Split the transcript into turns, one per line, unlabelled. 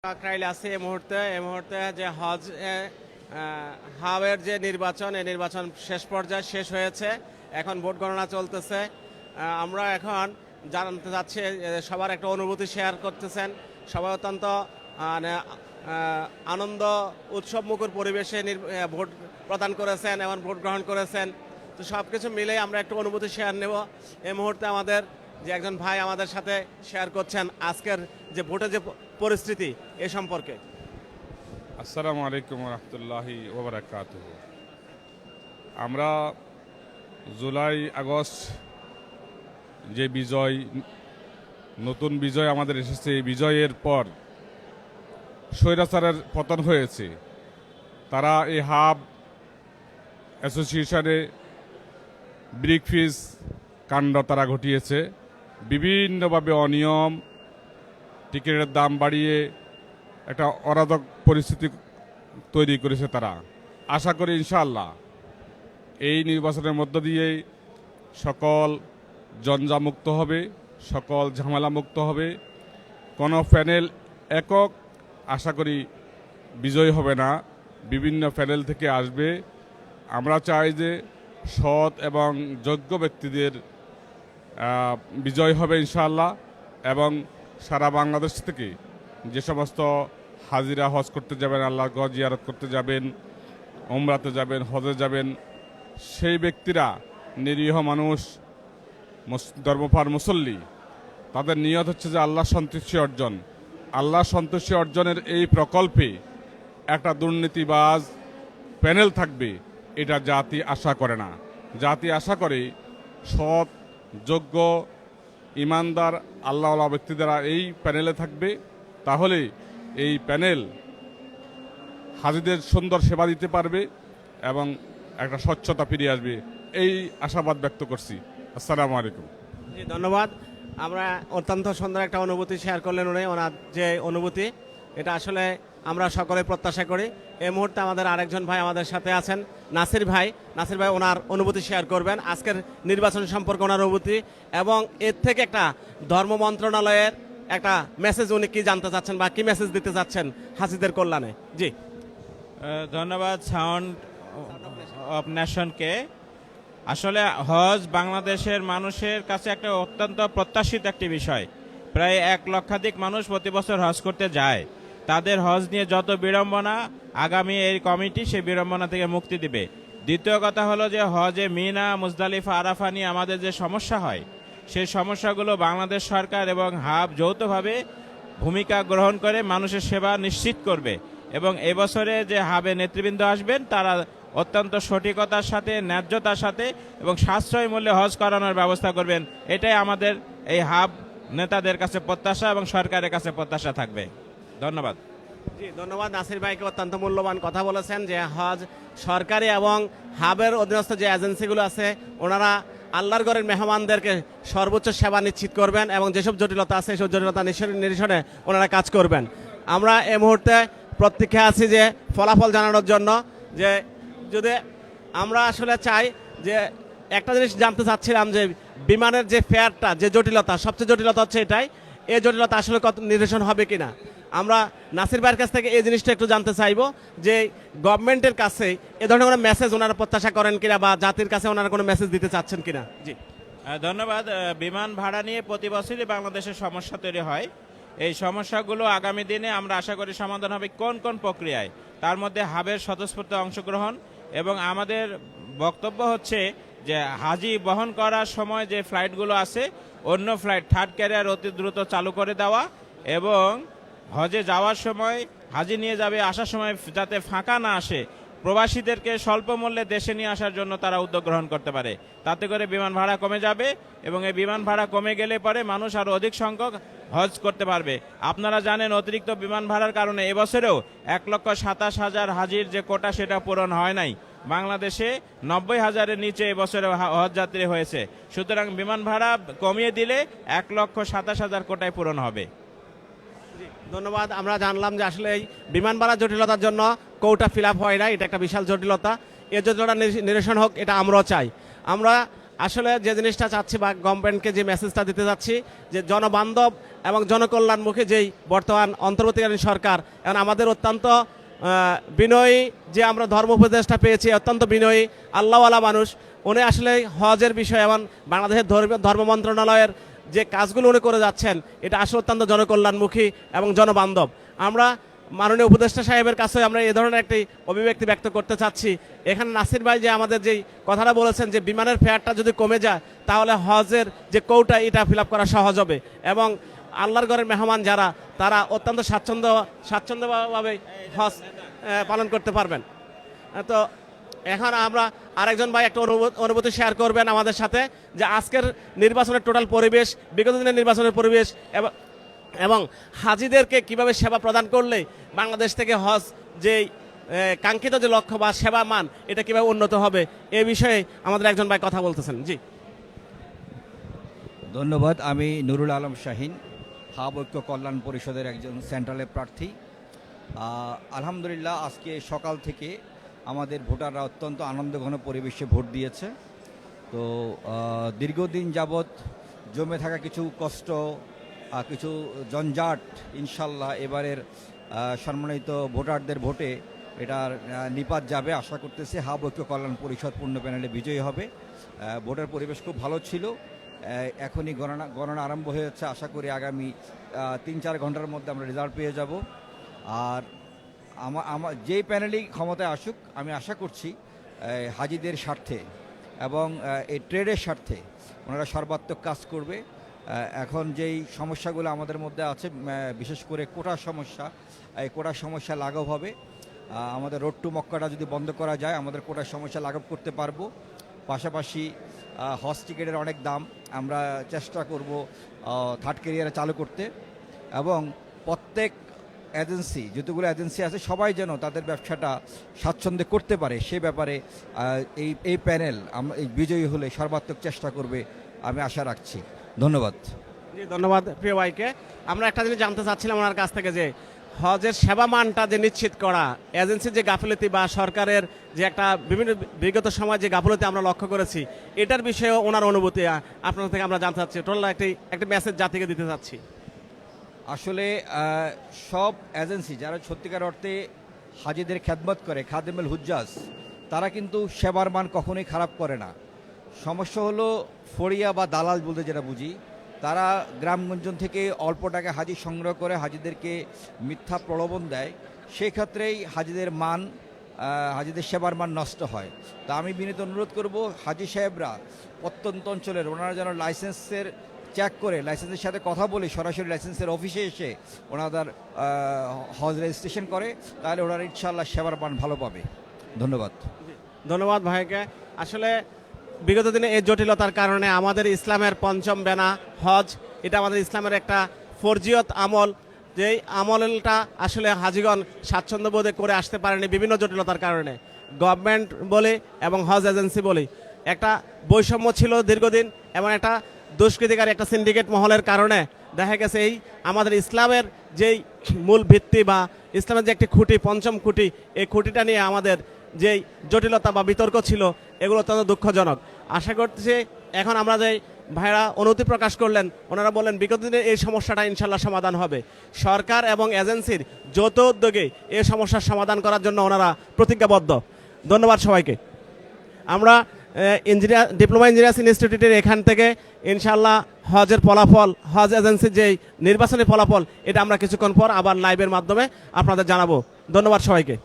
কাকরাইল আছে এই মুহূর্তে যে হজ হাবের যে নির্বাচন এই নির্বাচন শেষ পর্যায়ে শেষ হয়েছে। এখন ভোট গণনা চলতেছে। আমরা এখন জানতে চাচ্ছি সবার একটা অনুভূতি শেয়ার করতেছেন। সবাই অত্যন্ত আনন্দ উৎসব মুখর পরিবেশে ভোট প্রদান করেছেন এবং ভোট গ্রহণ করেছেন। তো সব কিছু মিলেই আমরা একটু অনুভূতি শেয়ার নেব। এই মুহূর্তে আমাদের যে একজন ভাই আমাদের সাথে শেয়ার করছেন আজকের যে ভোটের যে পরিস্থিতি এ সম্পর্কে।
আসসালামু আলাইকুম রহমতুল্লাহি ওবরাকাতুহ। আমরা জুলাই আগস্ট যে বিজয়, নতুন বিজয় আমাদের এসেছে, এই বিজয়ের পর স্বৈরাচারের পতন হয়েছে। তারা এই হাব অ্যাসোসিয়েশনে ব্রিকফিস কাণ্ড তারা ঘটিয়েছে। বিভিন্নভাবে অনিয়ম, টিকিটের দাম বাড়িয়ে একটা অরাজক পরিস্থিতি তৈরি করেছে তারা। আশা করি ইনশাআল্লাহ এই নির্বাচনের মধ্য দিয়েই সকল জঞ্জামুক্ত হবে, সকল ঝামেলামুক্ত হবে। কোনো প্যানেল একক আশা করি বিজয়ী হবে না, বিভিন্ন প্যানেল থেকে আসবে। আমরা চাই যে সৎ এবং যোগ্য ব্যক্তিদের বিজয় হবে ইনশাআল্লাহ। এবং সারা বাংলাদেশ থেকে যে সমস্ত হাজিরা হজ করতে যাবেন, আল্লাহর ঘর জিয়ারত করতে যাবেন, ওমরাতে যাবেন, হজে যাবেন, সেই ব্যক্তিরা নিরীহ মানুষ, ধর্মপার মুসল্লি, তাদের নিয়ত হচ্ছে যে আল্লাহ সন্তুষ্টি অর্জন। আল্লাহ সন্তুষ্টি অর্জনের এই প্রকল্পে একটা দুর্নীতিবাজ প্যানেল থাকবে, এটা জাতি আশা করে না। জাতি আশা করে সৎ, যোগ্য, ইমানদার, আল্লাহওয়ালা ব্যক্তিরা এই প্যানেলে থাকবে। তাহলে এই প্যানেল হাজিদের সুন্দর সেবা দিতে পারবে এবং একটা স্বচ্ছতা ফিরে আসবে, এই আশাবাদ ব্যক্ত করছি। আসসালামু আলাইকুম।
জি, ধন্যবাদ। আমরা অত্যন্ত সুন্দর একটা অনুভূতি শেয়ার করলেন উনি। ওনার যে অনুভূতি এটা আসলে আমরা সকলে প্রত্যাশা করি। এই মুহূর্তে আমাদের আরেকজন ভাই আমাদের সাথে আছেন, নাসির ভাই। নাসির ভাই ওনার অনুভূতি শেয়ার করবেন আজকের নির্বাচন সম্পর্কে ওনার অনুভূতি, এবং এর থেকে একটা ধর্ম মন্ত্রণালয়ের একটা মেসেজ উনি কি জানতে চাচ্ছেন বা কি মেসেজ দিতে চাচ্ছেন হাজিদের কল্যাণে। জি,
ধন্যবাদ সাউন্ড অফ নেশনকে। আসলে হজ বাংলাদেশের মানুষের কাছে একটা অত্যন্ত প্রত্যাশিত একটি বিষয়। প্রায় 1 লক্ষাধিক মানুষ প্রতি বছর হজ করতে যায়। তাদের হজ নিয়ে যত বিড়ম্বনা, আগামী এই কমিটি সেই বিড়ম্বনা থেকে মুক্তি দিবে। দ্বিতীয় কথা হলো যে হজে মিনা, মুজদালিফা, আরাফা নিয়ে আমাদের যে সমস্যা হয়, সেই সমস্যাগুলো বাংলাদেশ সরকার এবং হাব যৌথভাবে ভূমিকা গ্রহণ করে মানুষের সেবা নিশ্চিত করবে। এবং এবছরে যে হাবে নেতৃবৃন্দ আসবেন তারা অত্যন্ত সঠিকতার সাথে, ন্যায্যতার সাথে এবং সাশ্রয়ী মূল্যে হজ করানোর ব্যবস্থা করবেন। এটাই আমাদের এই হাব নেতাদের কাছে প্রত্যাশা এবং সরকারের কাছে প্রত্যাশা থাকবে। ধন্যবাদ।
জি, ধন্যবাদ। নাসির ভাইকে অত্যন্ত মূল্যবান কথা বলেছেন যে হজ সরকারি এবং হাবের অধীনস্থ যে এজেন্সিগুলো আছে ওনারা আল্লাহর ঘরের মেহমানদেরকে সর্বোচ্চ সেবা নিশ্চিত করবেন এবং যেসব জটিলতা আছে সেসব জটিলতা নিরসনে ওনারা কাজ করবেন। আমরা এই মুহূর্তে প্রতীক্ষা আছি যে ফলাফল জানানোর জন্য, যে যদি আমরা আসলে চাই যে একটা জিনিস জানতে চাচ্ছিলাম যে বিমানের যে ফেয়ারটা, যে জটিলতা, সবচেয়ে জটিলতা হচ্ছে এটাই। এই জটিলতা আসলে কত নিরসন হবে কিনা আমরা নাসির ভাইয়ের কাছ থেকে এই জিনিসটা একটু জানতে চাইবো, যে গভর্নমেন্টের কাছে এ ধরনের কোনো মেসেজ ওনারা প্রত্যাশা করেন কিনা বা জাতির কাছে ওনারা কোনো মেসেজ দিতে চাচ্ছেন কিনা। জি,
ধন্যবাদ। বিমান ভাড়া নিয়ে প্রতি বছরই বাংলাদেশের সমস্যা তৈরি হয়। এই সমস্যাগুলো আগামী দিনে আমরা আশা করি সমাধান হবে কোন কোন প্রক্রিয়ায়, তার মধ্যে হাবের স্বতঃস্ফূর্ত অংশগ্রহণ। এবং আমাদের বক্তব্য হচ্ছে যে হাজি বহন করার সময় যে ফ্লাইটগুলো আছে, অন্য ফ্লাইট থার্ড ক্যারিয়ার অতি দ্রুত চালু করে দেওয়া, এবং হজে যাওয়ার সময় হাজি নিয়ে যাবে, আসার সময় যাতে ফাঁকা না আসে, প্রবাসীদেরকে স্বল্প মূল্যে দেশে নিয়ে আসার জন্য তারা উদ্যোগ গ্রহণ করতে পারে। তাতে করে বিমান ভাড়া কমে যাবে এবং এই বিমান ভাড়া কমে গেলে পরে মানুষ আরও অধিক সংখ্যক হজ করতে পারবে। আপনারা জানেন অতিরিক্ত বিমান ভাড়ার কারণে এবছরেও 1,27,000 হাজির যে কোটা সেটা পূরণ হয় নাই। বাংলাদেশে 90,000-এর নিচে এবছরে হজ যাত্রী হয়েছে। সুতরাং বিমান ভাড়া কমিয়ে দিলে 1,27,000 কোটায় পূরণ হবে।
ধন্যবাদ। আমরা জানলাম যে আসলে এই বিমান ভাড়া জটিলতার জন্য কোটা ফিল আপ হয় না, এটা একটা বিশাল জটিলতা। এই জটিলতা নিরসন হোক, এটা আমরাও চাই। আমরা আসলে যে জিনিসটা চাচ্ছি বা গভর্নমেন্টকে যে মেসেজটা দিতে যাচ্ছি যে জনবান্ধব এবং জনকল্যাণমুখী যেই বর্তমান অন্তর্বর্তীকালীন সরকার, এখন আমাদের অত্যন্ত বিনয়ী যে আমরা ধর্ম উপদেষ্টা পেয়েছি, অত্যন্ত বিনয়ী আল্লাহওয়ালা মানুষ। উনি আসলে হজের বিষয়ে এবং বাংলাদেশের ধর্ম মন্ত্রণালয়ের যে কাজগুলো উনি করে যাচ্ছেন এটা আসলে অত্যন্ত জনকল্যাণমুখী এবং জনবান্ধব। আমরা মাননীয় উপদেষ্টা সাহেবের কাছে আমরা এই ধরনের একটি অভিব্যক্তি ব্যক্ত করতে চাচ্ছি। এখানে নাসির ভাই যে আমাদের যেই কথাটা বলেছেন যে বিমানের ফেয়ারটা যদি কমে যায় তাহলে হজের যে কৌটা এটা ফিল আপ করা সহজ হবে এবং আল্লাহর ঘরের মেহমান যারা তারা অত্যন্ত স্বাচ্ছন্দ্যভাবে হজ পালন করতে পারবেন। তো এখন আমরা আরেকজন ভাই একটা অনুভূতি শেয়ার করবেন আমাদের সাথে যে আজকের নির্বাচনের টোটাল পরিবেশ, বিগত দিনের নির্বাচনের পরিবেশ এবং হাজিদেরকে কিভাবে সেবা প্রদান করলে বাংলাদেশ থেকে হজ যে কাঙ্ক্ষিত যে লক্ষ্য বা সেবা মান এটা কিভাবে উন্নত হবে এ বিষয়ে আমাদের একজন ভাই কথা বলতেছেন। জি
ধন্যবাদ। আমি নুরুল আলম শাহিন, হাব ঐক্য কল্যাণ পরিষদের একজন সেন্ট্রালের প্রার্থী। আলহামদুলিল্লাহ আজকে সকাল থেকে আমাদের ভোটাররা অত্যন্ত আনন্দঘন পরিবেশে ভোট দিয়েছে। তো দীর্ঘদিন যাবৎ জমে থাকা কিছু কষ্ট, কিছু জঞ্জাট ইনশাল্লাহ এবারের সম্মানিত ভোটারদের ভোটে এটার নিপাত যাবে আশা করতেছি। হাব ঐক্য কল্যাণ পরিষদ পূর্ণ প্যানেলে বিজয়ী হবে। ভোটের পরিবেশ খুব ভালো ছিল। এখনই গণনা আরম্ভ হয়েছে। আশা করি আগামী 3-4 ঘন্টার মধ্যে আমরা রেজাল্ট পেয়ে যাব। আর আমার যেই প্যানেলই ক্ষমতায় আসুক আমি আশা করছি হাজিদের স্বার্থে এবং এই ট্রেডের স্বার্থে ওনারা সর্বাত্মক কাজ করবে। এখন যেই সমস্যাগুলো আমাদের মধ্যে আছে, বিশেষ করে কোটার সমস্যা, এই কোটার সমস্যা লাঘব হবে। আমাদের রোড টু মক্কাটা যদি বন্ধ করা যায় আমাদের কোটার সমস্যা লাঘব করতে পারবো। পাশাপাশি হজ টিকেটের অনেক দাম, আমরা চেষ্টা করব থার্ড ক্যারিয়ারে চালু করতে এবং প্রত্যেক এজেন্সি, যতগুলো এজেন্সি আছে সবাই যেন তাদের ব্যবসাটা স্বাচ্ছন্দ্যে করতে পারে সে ব্যাপারে এই প্যানেল এই বিজয়ী হলে সর্বাত্মক চেষ্টা করবে আমি আশা রাখছি। ধন্যবাদ।
জি ধন্যবাদ প্রিয় ভাইকে। আমরা একটা জিনিস জানতে চাচ্ছিলাম ওনার কাছ থেকে যে হজের সেবা মানটা যে নিশ্চিত করা, এজেন্সির যে গাফিলতি বা সরকারের যে একটা বিভিন্ন বিগত সময় যে গাফিলতি আমরা লক্ষ্য করেছি এটার বিষয়ে ওনার অনুভূতি আপনার থেকে আমরা জানতে চাচ্ছি। টোটাল একটি মেসেজ জাতিকে দিতে চাচ্ছি।
আসলে সব এজেন্সি যারা সত্যিকার অর্থে হাজিদের খেদমত করে, খাদেমুল হুজ্জাজ, তারা কিন্তু সেবার মান কখনোই খারাপ করে না। সমস্যা হলো ফড়িয়া বা দালাল বলতে যেটা বুঝি, তারা গ্রামগঞ্জ থেকে অল্প টাকা হাজি সংগ্রহ করে হাজিদেরকে মিথ্যা প্রলোভন দেয়। সেই ক্ষেত্রেই হাজিদের মান, হাজিদের সেবার মান নষ্ট হয়। তা আমি বিনীত অনুরোধ করব হাজি সাহেবরা প্রত্যন্ত অঞ্চলের ওনারা যেন লাইসেন্সের চেক করে, লাইসেন্সের সাথে কথা বলে সরাসরি লাইসেন্সের অফিসে এসে ওনাদের হজ রেজিস্ট্রেশন করে, তাহলে ওনারা ইনশাআল্লাহ সেবার মান ভালো পাবে। ধন্যবাদ।
ধন্যবাদ ভাইকে। আসলে বিগত দিনে এই জটিলতার কারণে আমাদের ইসলামের পঞ্চম বেনা হজ, এটা আমাদের ইসলামের একটা ফরজিয়ত আমল, যেই আমলটা আসলে হাজিগণ স্বাচ্ছন্দ্য বোধে করে আসতে পারেনি বিভিন্ন জটিলতার কারণে। গভর্নমেন্ট বলে এবং হজ এজেন্সি বলে একটা বৈষম্য ছিল দীর্ঘদিন এবং একটা দুষ্কৃতিকারী একটা সিন্ডিকেট মহলের কারণে দেখা গেছে এই আমাদের ইসলামের যেই মূল ভিত্তি বা ইসলামের যে একটি খুঁটি, পঞ্চম খুঁটি, এই খুঁটিটা নিয়ে আমাদের যেই জটিলতা বা বিতর্ক ছিল এগুলো অত্যন্ত দুঃখজনক। আশা করতেছি এখন আমরা যে ভাইরা অনুমতি প্রকাশ করলেন, ওনারা বললেন বিগত দিনে এই সমস্যাটা ইনশাল্লাহ সমাধান হবে। সরকার এবং এজেন্সির যৌথ উদ্যোগে এই সমস্যার সমাধান করার জন্য ওনারা প্রতিজ্ঞাবদ্ধ। ধন্যবাদ সবাইকে। আমরা ডিপ্লোমা ইঞ্জিনিয়ার্স ইনস্টিটিউটের এখান থেকে ইনশাল্লাহ হজের ফলাফল, হজ এজেন্সির যেই নির্বাচনী ফলাফল এটা আমরা কিছুক্ষণ পর আবার লাইভের মাধ্যমে আপনাদের জানাবো। ধন্যবাদ সবাইকে।